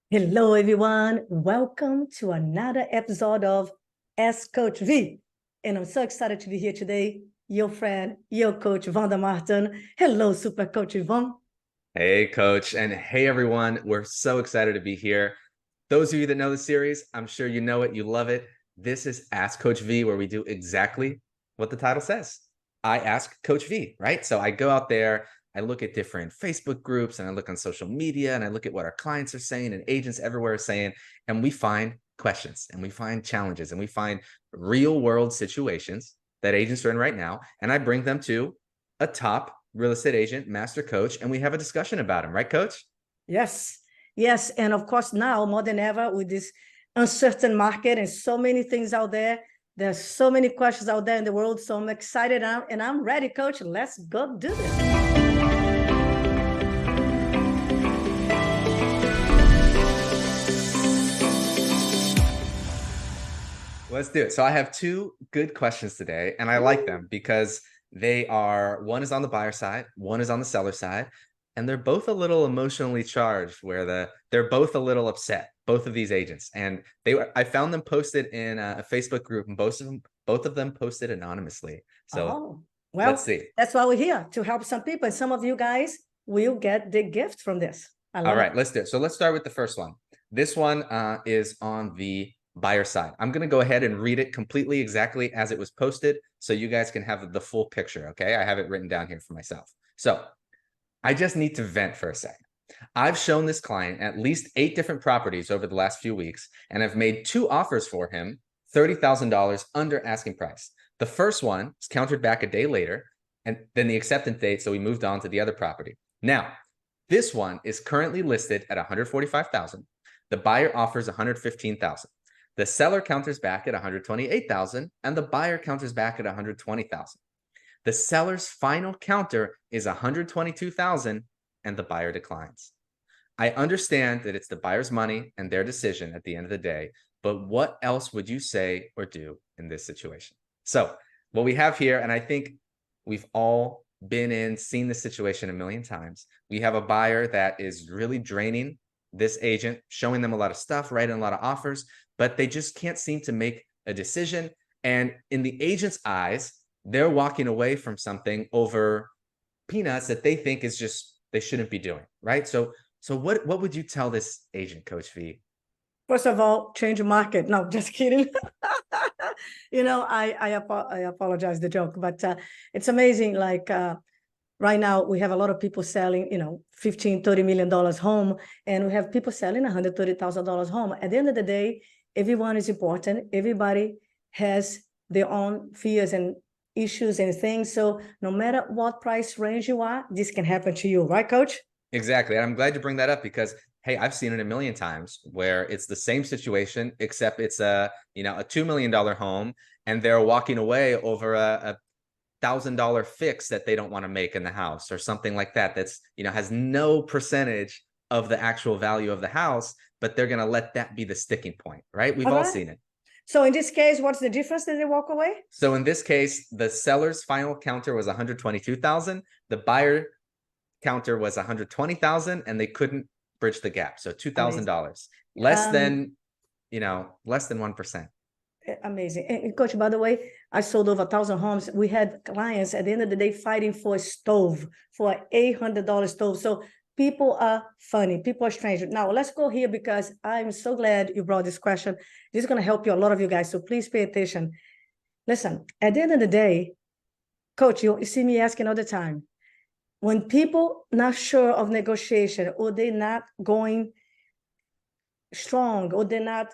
Hello, everyone. Welcome to another episode of Ask Coach V. And I'm so excited to be here today. Your friend, your coach, Vanda Martin. Hello, Super Coach Ivon. Hey, Coach, and hey, everyone. We're so excited to be here. Those of you that know the series, I'm sure you know it, you love it. This is Ask Coach V, where we do exactly what the title says. I ask Coach V, right? So I go out there, I look at different Facebook groups, and I look on social media, and I look at what our clients are saying and agents everywhere are saying, and we find questions, and we find challenges, and we find real world situations that agents are in right now, and I bring them to a top real estate agent, master coach, and we have a discussion about him, right, Coach? Yes, yes. And of course, now more than ever, with this uncertain market and so many things out there, there's so many questions out there in the world. So I'm excited and I'm ready, Coach. Let's go do this. Let's do it. So I have two good questions today, and I like them because one is on the buyer side, one is on the seller side, and they're both a little emotionally charged where they're both a little upset, both of these agents. And I found them posted in a Facebook group, and both of them posted anonymously. So let's Well, see. that's why we're here to help some people. And some of you guys will get the gift from this. I All love it. right, let's do it. So let's start with the first one. This one is on the buyer side. I'm going to go ahead and read it completely exactly as it was posted so you guys can have the full picture, okay? I have it written down here for myself. So I just need to vent for a second. I've shown this client at least 8 different properties over the last few weeks, and I've made 2 offers for him, $30,000 under asking price. The first one was countered back a day later, and then the acceptance date, so we moved on to the other property. Now, this one is currently listed at $145,000. The buyer offers $115,000. The seller counters back at $128,000, and the buyer counters back at $120,000. The seller's final counter is $122,000, and the buyer declines. I understand that it's the buyer's money and their decision at the end of the day, but what else would you say or do in this situation? So what we have here, and I think we've all seen this situation a million times. We have a buyer that is really draining this agent, showing them a lot of stuff, writing a lot of offers, but they just can't seem to make a decision. And in the agent's eyes, they're walking away from something over peanuts that they think is just they shouldn't be doing, right? So what would you tell this agent, Coach V? First of all, change the market. No, just kidding. I apologize the joke, but it's amazing. Right now, we have a lot of people selling, $15-30 million home, and we have people selling $130,000 home. At the end of the day, everyone is important. Everybody has their own fears and issues and things. So no matter what price range you are, this can happen to you, right, Coach? Exactly. And I'm glad you bring that up because hey, I've seen it a million times where it's the same situation, except it's a $2 million home, and they're walking away over a $1,000 fix that they don't want to make in the house or something like that. That's, has no percentage of the actual value of the house, but they're going to let that be the sticking point, right? We've all seen it. So in this case, what's the difference that they walk away? So in this case, the seller's final counter was 122,000. The buyer counter was 120,000, and they couldn't bridge the gap. So $2,000, less than 1%. Amazing. And Coach, by the way, I sold over 1,000 homes. We had clients at the end of the day fighting for a stove, for an $800 stove. So people are funny. People are strange. Now, let's go here because I'm so glad you brought this question. This is going to help you, a lot of you guys. So please pay attention. Listen, at the end of the day, Coach, you see me asking all the time, when people not sure of negotiation or they're not going strong or they're not,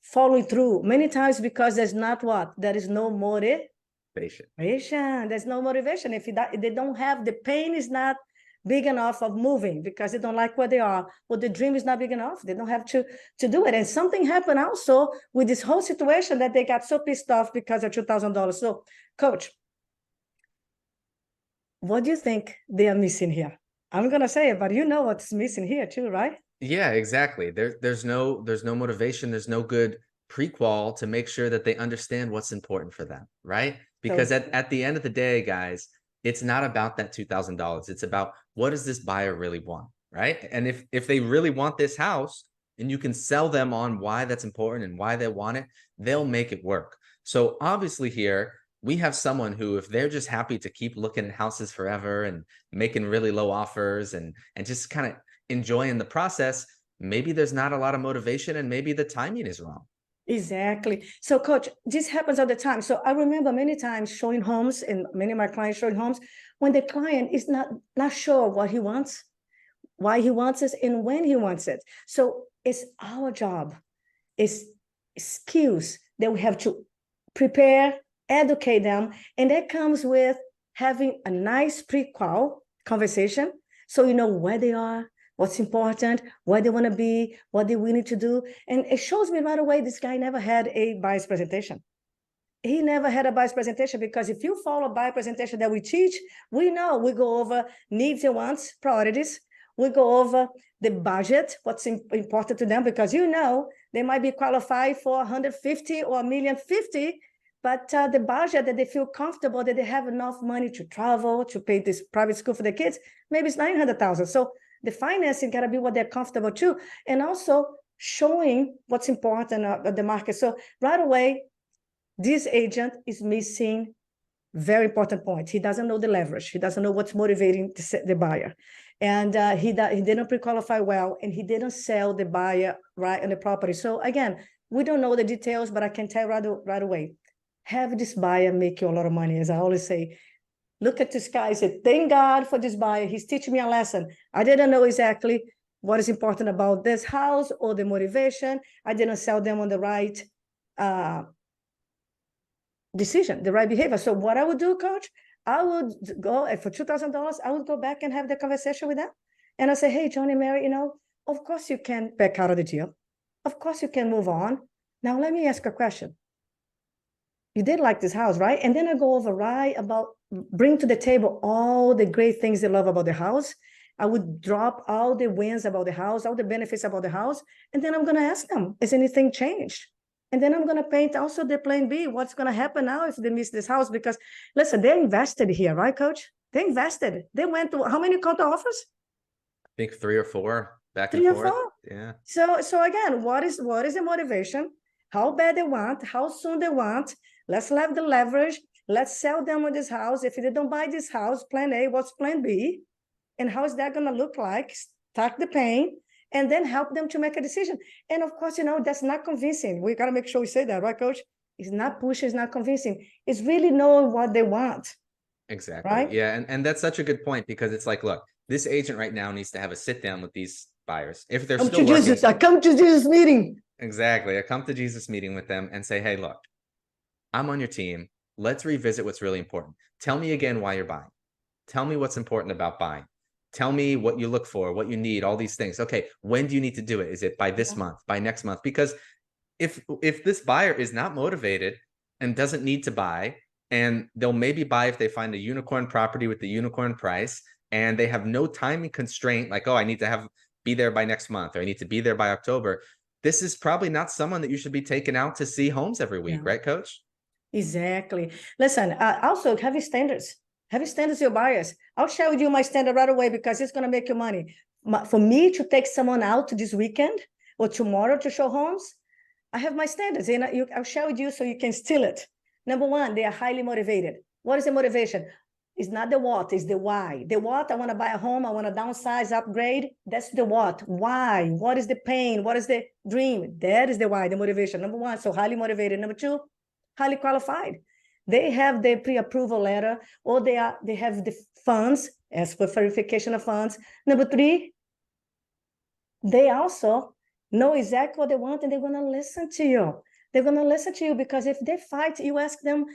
following through many times because there's not what? There is no motivation. There's no motivation. If they don't have, the pain is not big enough of moving because they don't like where they are, or the dream is not big enough. They don't have to do it. And something happened also with this whole situation that they got so pissed off because of $2,000. So, Coach, what do you think they are missing here? I'm going to say it, but you know what's missing here too, right? Yeah, exactly. There's no motivation. There's no good prequel to make sure that they understand what's important for them, right? Because at the end of the day, guys, it's not about that $2,000. It's about what does this buyer really want, right? And if they really want this house, and you can sell them on why that's important and why they want it, they'll make it work. So obviously here, we have someone who, if they're just happy to keep looking at houses forever and making really low offers and just kind of enjoying the process, maybe there's not a lot of motivation and maybe the timing is wrong. Exactly. So, Coach, this happens all the time. So I remember many times showing homes, and many of my clients showing homes, when the client is not sure what he wants, why he wants it, and when he wants it. So it's our job, it's skills that we have to prepare, educate them, and that comes with having a nice pre-qual conversation, so you know where they are, what's important, where they want to be, what they need to do. And it shows me right away this guy never had a bias presentation. He never had a bias presentation, because if you follow bias presentation that we teach, we know we go over needs and wants, priorities. We go over the budget, what's important to them, because you know they might be qualified for 150 or 1,050,000, but the budget that they feel comfortable that they have enough money to travel, to pay this private school for their kids, maybe it's 900,000. So the financing got to be what they're comfortable to, and also showing what's important at the market. So right away, this agent is missing very important point. He doesn't know the leverage. He doesn't know what's motivating the buyer. And he didn't pre-qualify well, and he didn't sell the buyer right on the property. So again, we don't know the details, but I can tell right away, have this buyer make you a lot of money. As I always say, look at this guy, say, thank God for this buyer. He's teaching me a lesson. I didn't know exactly what is important about this house or the motivation. I didn't sell them on the right decision, the right behavior. So what I would do, Coach, I would go for $2,000. I would go back and have the conversation with them, and I say, hey, Johnny, Mary, you know, of course you can back out of the deal. Of course you can move on. Now let me ask a question. You did like this house, right? And then I go over bring to the table all the great things they love about the house. I would drop all the wins about the house, all the benefits about the house, and then I'm going to ask them, has anything changed? And then I'm going to paint also the plan B. What's going to happen now if they miss this house? Because listen, they're invested here, right, Coach? They invested. They went to how many counter offers? I think 3 or 4 back and 3 or forth. 4. Yeah. So again, what is the motivation? How bad they want? How soon they want? Let's have the leverage. Let's sell them on this house. If they don't buy this house, plan A, what's plan B? And how is that going to look like? Start the pain, and then help them to make a decision. And of course, you know, that's not convincing. We got to make sure we say that, right, Coach? It's not pushing, it's not convincing. It's really knowing what they want. Exactly. Right? Yeah. And that's such a good point, because it's like, look, this agent right now needs to have a sit down with these buyers. If they're still working. Jesus, I come to Jesus meeting. Exactly. I come to Jesus meeting with them and say, hey, look, I'm on your team. Let's revisit what's really important. Tell me again why you're buying. Tell me what's important about buying. Tell me what you look for, what you need, all these things. Okay, when do you need to do it? Is it by this month, by next month? Because if this buyer is not motivated and doesn't need to buy, and they'll maybe buy if they find a unicorn property with the unicorn price, and they have no timing constraint, like, oh, I need to be there by next month, or I need to be there by October. This is probably not someone that you should be taking out to see homes every week, right, Coach? Exactly. Listen, also have standards. Have standards your buyers. I'll share with you my standard right away, because it's going to make you money. For me to take someone out this weekend or tomorrow to show homes, I have my standards, and I'll share with you so you can steal it. Number one, they are highly motivated. What is the motivation? It's not the what, it's the why. The what, I want to buy a home, I want to downsize, upgrade. That's the what. Why? What is the pain? What is the dream? That is the why, the motivation. Number one, so highly motivated. Number two, highly qualified. They have the pre-approval letter, or they have the funds, as for verification of funds. Number three, they also know exactly what they want, and they're going to listen to you. They're going to listen to you, because if they fight, you ask them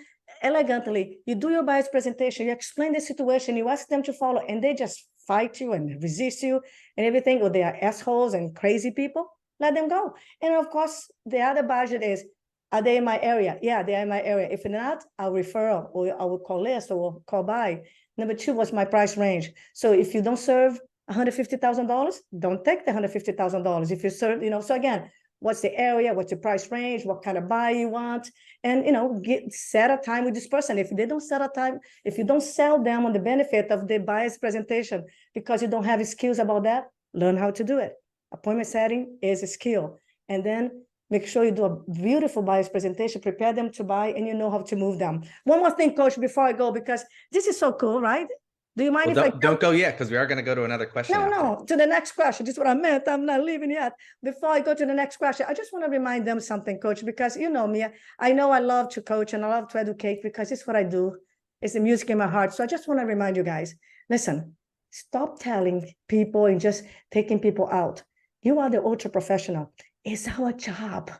elegantly, you do your buyer's presentation, you explain the situation, you ask them to follow, and they just fight you and resist you and everything, or they are assholes and crazy people, let them go. And of course, the other budget is, are they in my area? Yeah, they are in my area. If not, I'll refer, or I will call list, or call by. Number two, what's my price range? So if you don't serve $150,000, don't take the $150,000. If you serve, you know, so again, what's the area, what's your price range, what kind of buy you want, and, you know, set a time with this person. If they don't set a time, if you don't sell them on the benefit of the buyer's presentation because you don't have skills about that, learn how to do it. Appointment setting is a skill. And then make sure you do a beautiful buyer's presentation, prepare them to buy, and you know how to move them. One more thing, Coach, before I go, because this is so cool, right? Do you mind Well, if I don't go yet, because we are going to go to another question. No, to the next question. This is what I meant. I'm not leaving yet. Before I go to the next question, I just want to remind them something, Coach, because you know me. I know I love to coach and I love to educate because it's what I do. It's the music in my heart. So I just want to remind you guys, listen, stop telling people and just taking people out. You are the ultra professional. It's our job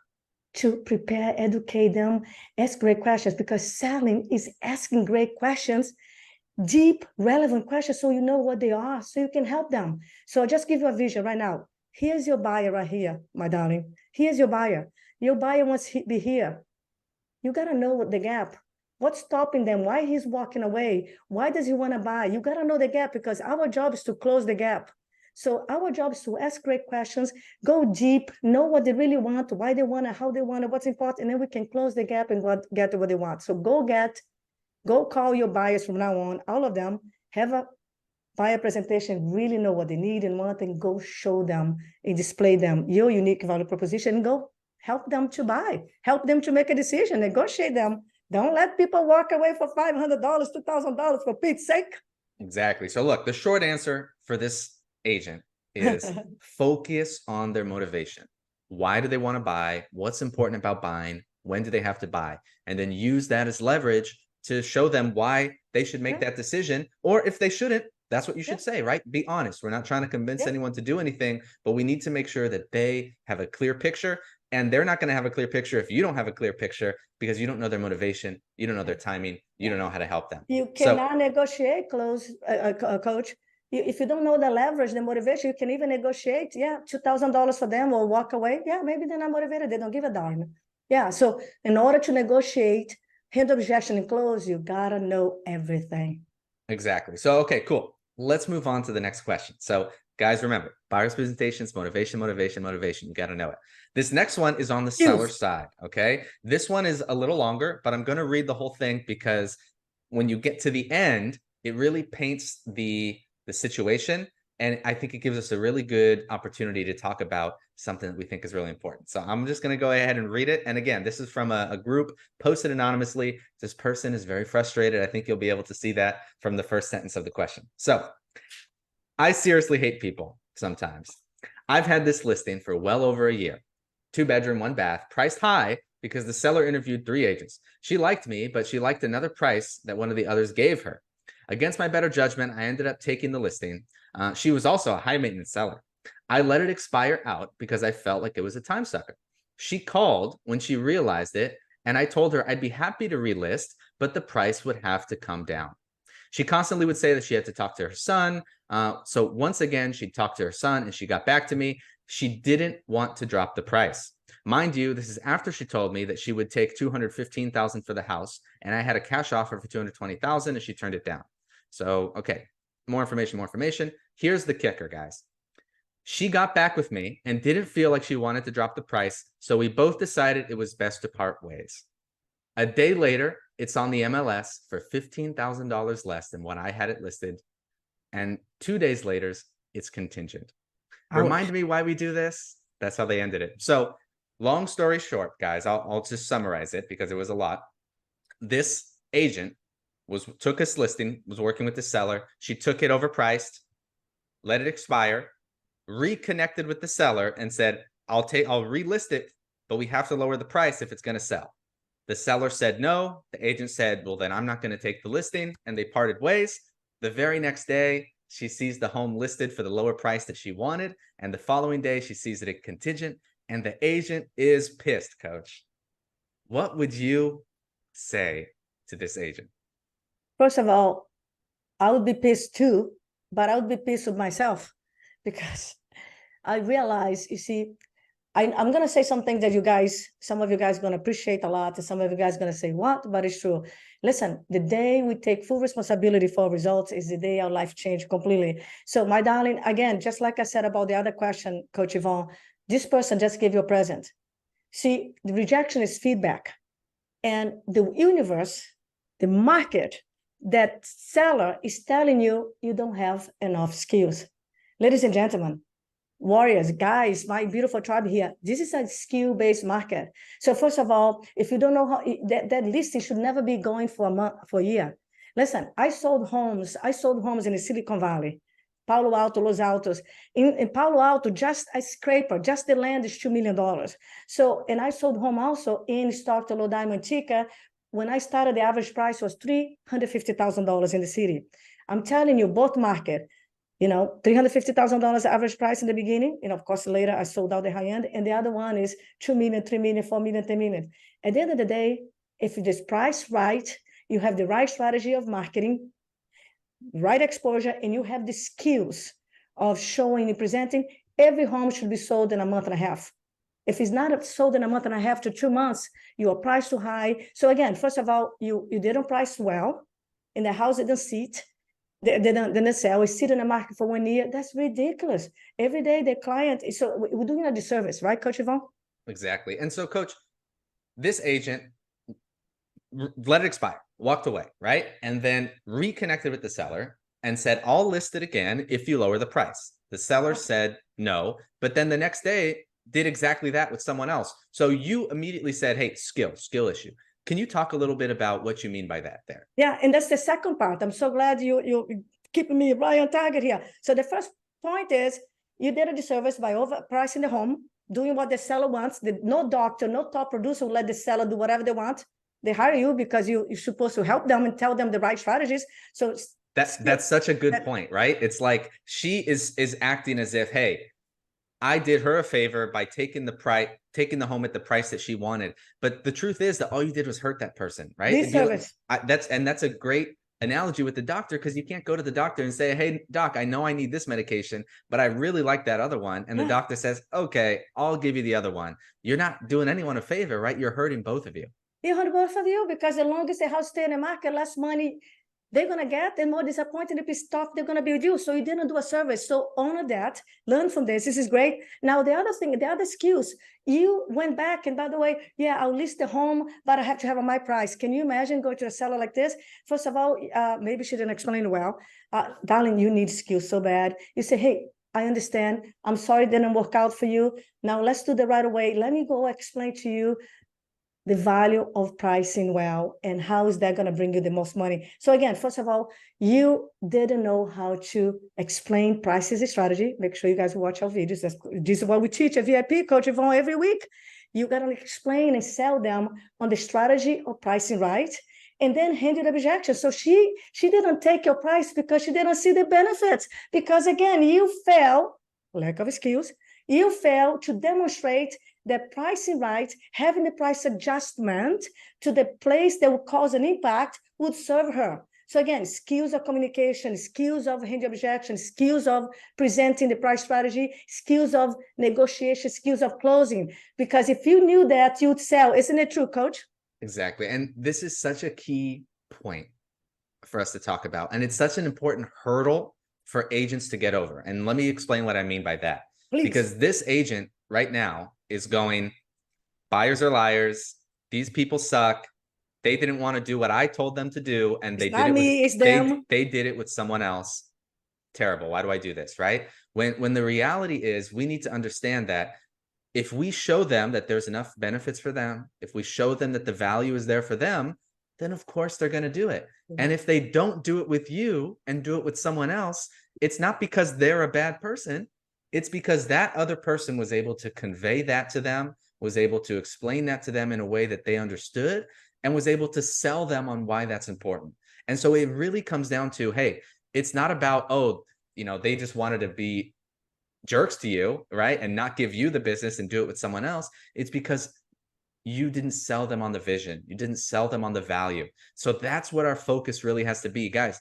to prepare, educate them, ask great questions, because selling is asking great questions, deep, relevant questions, so you know what they are, so you can help them. So I'll just give you a vision right now. Here's your buyer right here, my darling. Here's your buyer. Your buyer wants to be here. You got to know what the gap. What's stopping them? Why he's walking away? Why does he want to buy? You got to know the gap, because our job is to close the gap. So our job is to ask great questions, go deep, know what they really want, why they want it, how they want it, what's important, and then we can close the gap and get to what they want. So go call your buyers from now on, all of them, have a buyer presentation, really know what they need and want, and go show them and display them your unique value proposition, and go help them to buy, help them to make a decision, negotiate them. Don't let people walk away for $500, $2,000 for Pete's sake. Exactly. So look, the short answer for this agent is focus on their motivation. Why do they want to buy? What's important about buying? When do they have to buy? And then use that as leverage to show them why they should make that decision. Or if they shouldn't, that's what you should say, right? Be honest. We're not trying to convince anyone to do anything, but we need to make sure that they have a clear picture. And they're not going to have a clear picture if you don't have a clear picture, because you don't know their motivation, you don't know their timing, you don't know how to help them. You cannot negotiate, Coach. If you don't know the leverage, the motivation, you can even negotiate, $2,000 for them or walk away. Yeah, maybe they're not motivated. They don't give a darn. Yeah, so in order to negotiate, handle objection and close, you gotta know everything. Exactly. So, okay, cool. Let's move on to the next question. So guys, remember, buyer's presentations, motivation, motivation, motivation. You got to know it. This next one is on the seller side, okay? This one is a little longer, but I'm going to read the whole thing, because when you get to the end, it really paints the situation. And I think it gives us a really good opportunity to talk about something that we think is really important. So I'm just going to go ahead and read it. And again, this is from a group posted anonymously. This person is very frustrated. I think you'll be able to see that from the first sentence of the question. So, I seriously hate people sometimes. I've had this listing for well over a year. 2-bedroom, 1 bath, priced high because the seller interviewed 3 agents. She liked me, but she liked another price that one of the others gave her. Against my better judgment, I ended up taking the listing. She was also a high maintenance seller. I let it expire out because I felt like it was a time sucker. She called when she realized it, and I told her I'd be happy to relist, but the price would have to come down. She constantly would say that she had to talk to her son. So once again, she'd talk to her son and she got back to me. She didn't want to drop the price. Mind you, this is after she told me that she would take $215,000 for the house, and I had a cash offer for $220,000 and she turned it down. So, okay, more information. Here's the kicker, guys. She got back with me and didn't feel like she wanted to drop the price, so we both decided it was best to part ways. A day later, it's on the MLS for $15,000 less than what I had it listed. And 2 days later, it's contingent. Ouch. Remind me why we do this? That's how they ended it. So long story short, guys, I'll just summarize it because it was a lot. This agent took this listing, was working with the seller. She took it overpriced, let it expire, reconnected with the seller and said, I'll relist it, but we have to lower the price if it's going to sell. The seller said no. The agent said, well, then I'm not going to take the listing. And they parted ways. The very next day, she sees the home listed for the lower price that she wanted. And the following day, she sees it at contingent. And the agent is pissed, Coach. What would you say to this agent? First of all, I would be pissed too, but I would be pissed with myself, because I realize, you see, I'm going to say something that some of you guys are going to appreciate a lot, and some of you guys are going to say, what? But it's true. Listen, the day we take full responsibility for our results is the day our life changed completely. So my darling, again, just like I said about the other question, Coach Ivon, this person just gave you a present. See, the rejection is feedback. And the universe, the market, that seller is telling you, you don't have enough skills. Ladies and gentlemen, warriors, guys, my beautiful tribe here, this is a skill-based market. So first of all, if you don't know how, that listing should never be going for a month, for a year. Listen, I sold homes in the Silicon Valley, Palo Alto, Los Altos. In Palo Alto, just a scraper, just the land is $2 million. So, and I sold home also in Stockton, Lodi, Manteca. When I started, the average price was $350,000 in the city. I'm telling you, both market, $350,000 average price in the beginning. Of course, later I sold out the high end. And the other one is 2 million, 3 million, 4 million, 10 million. At the end of the day, if it is priced right, you have the right strategy of marketing, right exposure, and you have the skills of showing and presenting, every home should be sold in a month and a half. If it's not sold in a month and a half to 2 months, you are priced too high. So again, first of all, you didn't price well, and the house didn't sit. They don't sell. We sit in the market for 1 year. That's ridiculous. Every day the client is, so we're doing a disservice, right, Coach Ivon? Exactly. And so, Coach, this agent let it expire, walked away, right? And then reconnected with the seller and said, I'll list it again if you lower the price. The seller said no, but then the next day did exactly that with someone else. So you immediately said, hey, skill issue. Can you talk a little bit about what you mean by that there? Yeah, and that's the second part. I'm so glad you keeping me right on target here. So the first point is you did a disservice by overpricing the home, doing what the seller wants. No doctor, no top producer will let the seller do whatever they want. They hire you because you're supposed to help them and tell them the right strategies. So that's such a good point, right? It's like she is acting as if, hey, I did her a favor by taking the home at the price that she wanted. But the truth is that all you did was hurt that person, right? Disservice. That's a great analogy with the doctor, because you can't go to the doctor and say, hey, doc, I know I need this medication, but I really like that other one. And the doctor says, okay, I'll give you the other one. You're not doing anyone a favor, right? You're hurting both of you. You hurt both of you, because the longer the house stay in the market, less money they're going to get, and more disappointed and pissed off they're going to be with you. So you didn't do a service. So honor that, learn from this. This is great. Now, the other thing, the other skills, you went back, and by the way, yeah, I'll list the home, but I have to have my price. Can you imagine going to a seller like this? First of all, maybe she didn't explain it well. Darling, you need skills so bad. You say, hey, I understand. I'm sorry it didn't work out for you. Now let's do the right way. Let me go explain to you the value of pricing well, and how is that going to bring you the most money. So again, first of all, you didn't know how to explain prices strategy. Make sure you guys watch our videos. This is what we teach at VIP, Coach Ivon, every week. You got to explain and sell them on the strategy of pricing right, and then handle the objection. So she didn't take your price because she didn't see the benefits. Because again, you fail, lack of skills, you fail to demonstrate that pricing right, having the price adjustment to the place that would cause an impact would serve her. So again, skills of communication, skills of handling objection, skills of presenting the price strategy, skills of negotiation, skills of closing. Because if you knew that, you'd sell. Isn't it true, Coach? Exactly. And this is such a key point for us to talk about. And it's such an important hurdle for agents to get over. And let me explain what I mean by that. Please. Because this agent right now is going, buyers are liars. These people suck. They didn't want to do what I told them to do. And they did it me, it's them. They did it with someone else. Terrible. Why do I do this? Right? When the reality is, we need to understand that if we show them that there's enough benefits for them, if we show them that the value is there for them, then of course they're going to do it. And if they don't do it with you and do it with someone else, it's not because they're a bad person. It's because that other person was able to convey that to them, was able to explain that to them in a way that they understood, and was able to sell them on why that's important. And so it really comes down to, hey, it's not about, oh, they just wanted to be jerks to you, right? And not give you the business and do it with someone else. It's because you didn't sell them on the vision. You didn't sell them on the value. So that's what our focus really has to be, guys.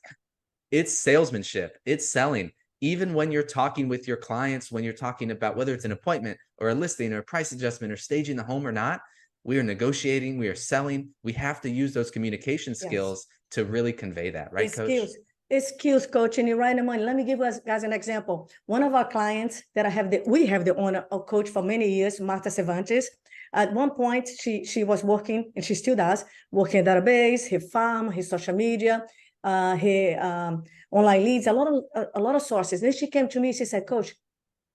It's salesmanship. It's selling. Even when you're talking with your clients, when you're talking about whether it's an appointment or a listing or a price adjustment or staging the home or not, we are negotiating, we are selling. We have to use those communication skills to really convey that, right, Coach? It's skills, Coach, and you're right on money. Let me give us guys an example. One of our clients that we have the honor of coach for many years, Marta Cervantes. At one point, she was working, and she still does, working in database, her farm, her social media, her online leads, a lot of sources. Then she came to me, she said, Coach,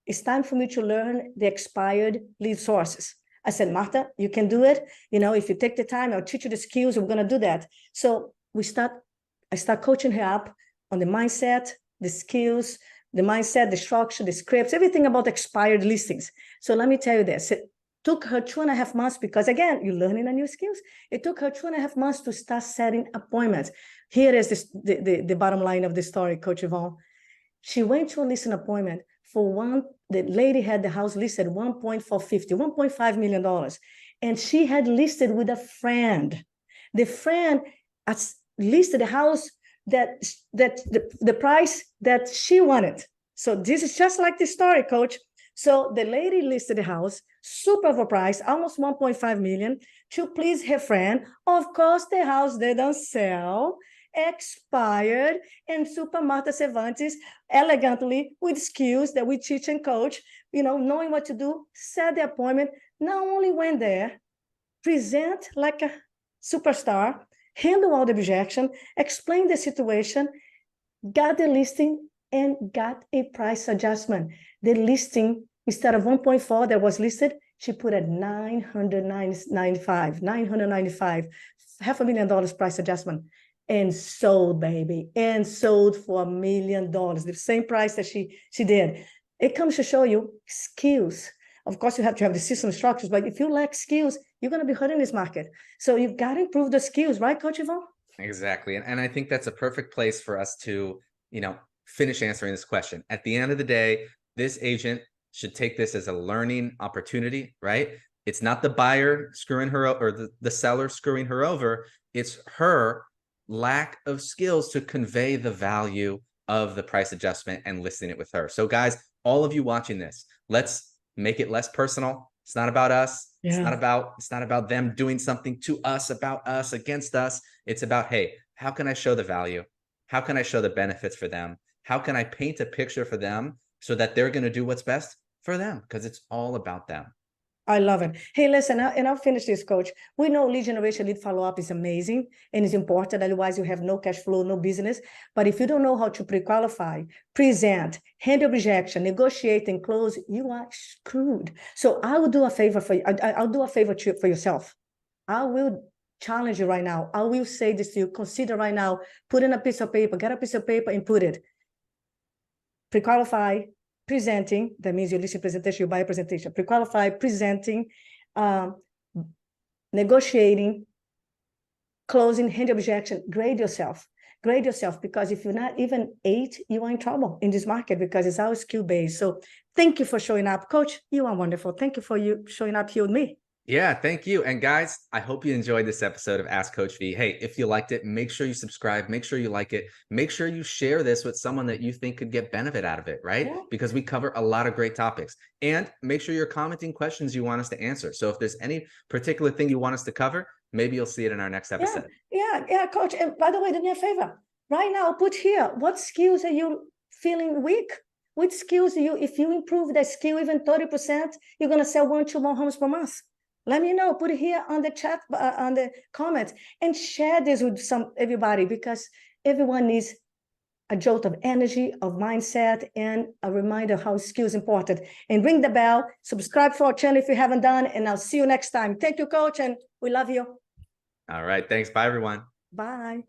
it's time for me to learn the expired lead sources. I said, Martha, you can do it. You know, if you take the time, I'll teach you the skills. We're going to do that. So I start coaching her up on the mindset, the skills, the mindset, the structure, the scripts, everything about expired listings. So let me tell you this. It took her 2.5 months because, again, you're learning a new skills. It took her 2.5 months to start setting appointments. Here is the bottom line of the story, Coach Ivon. She went to a listing appointment for one. The lady had the house listed $1.5 million. And she had listed with a friend. The friend listed the house that the price that she wanted. So this is just like the story, Coach. So the lady listed the house, super overpriced, almost 1.5 million, to please her friend. Of course, the house didn't sell, expired, and Super Martha Cervantes, elegantly, with skills that we teach and coach, knowing what to do, set the appointment, not only went there, present like a superstar, handle all the objection, explain the situation, got the listing, and got a price adjustment. The listing, instead of 1.4 that was listed, she put at $995, $500,000 price adjustment, and sold, baby, and sold for $1 million, the same price that she did. It comes to show you skills. Of course, you have to have the system structures, but if you lack skills, you're going to be hurt in this market. So you've got to improve the skills, right, Coach Ivon? Exactly. And I think that's a perfect place for us to, finish answering this question. At the end of the day, this agent should take this as a learning opportunity, right? It's not the buyer screwing her over or the seller screwing her over. It's her lack of skills to convey the value of the price adjustment and listing it with her. So guys, all of you watching this, let's make it less personal. It's not about us. Yeah. It's not about them doing something to us, about us, against us. It's about, hey, how can I show the value? How can I show the benefits for them? How can I paint a picture for them so that they're going to do what's best for them? Because it's all about them. I love it. Hey, listen, and I'll finish this, Coach. We know lead generation, lead follow-up is amazing and it's important. Otherwise, you have no cash flow, no business. But if you don't know how to pre-qualify, present, handle rejection, negotiate, and close, you are screwed. So I will do a favor for you. I'll do a favor for yourself. I will challenge you right now. I will say this to you. Consider right now, put in a piece of paper, get a piece of paper and put it. Pre-qualify, presenting, that means you listen presentation, you buy a presentation, pre-qualify, presenting, negotiating, closing, handle objection, grade yourself, because if you're not even 8, you are in trouble in this market because it's our skill based. So thank you for showing up, Coach. You are wonderful. Thank you for you showing up here with me. Yeah, thank you. And guys, I hope you enjoyed this episode of Ask Coach V. Hey, if you liked it, make sure you subscribe, make sure you like it, make sure you share this with someone that you think could get benefit out of it, right? Yeah. Because we cover a lot of great topics. And make sure you're commenting questions you want us to answer. So if there's any particular thing you want us to cover, maybe you'll see it in our next episode. Yeah, Coach. And by the way, do me a favor. Right now, put here, what skills are you feeling weak? Which skills if you improve that skill even 30%, you're going to sell 1-2 more homes per month. Let me know, put it here on the chat, on the comments, and share this with everybody because everyone needs a jolt of energy, of mindset, and a reminder how skill is important. And ring the bell, subscribe for our channel if you haven't done, and I'll see you next time. Thank you, Coach, and we love you. All right, thanks. Bye, everyone. Bye.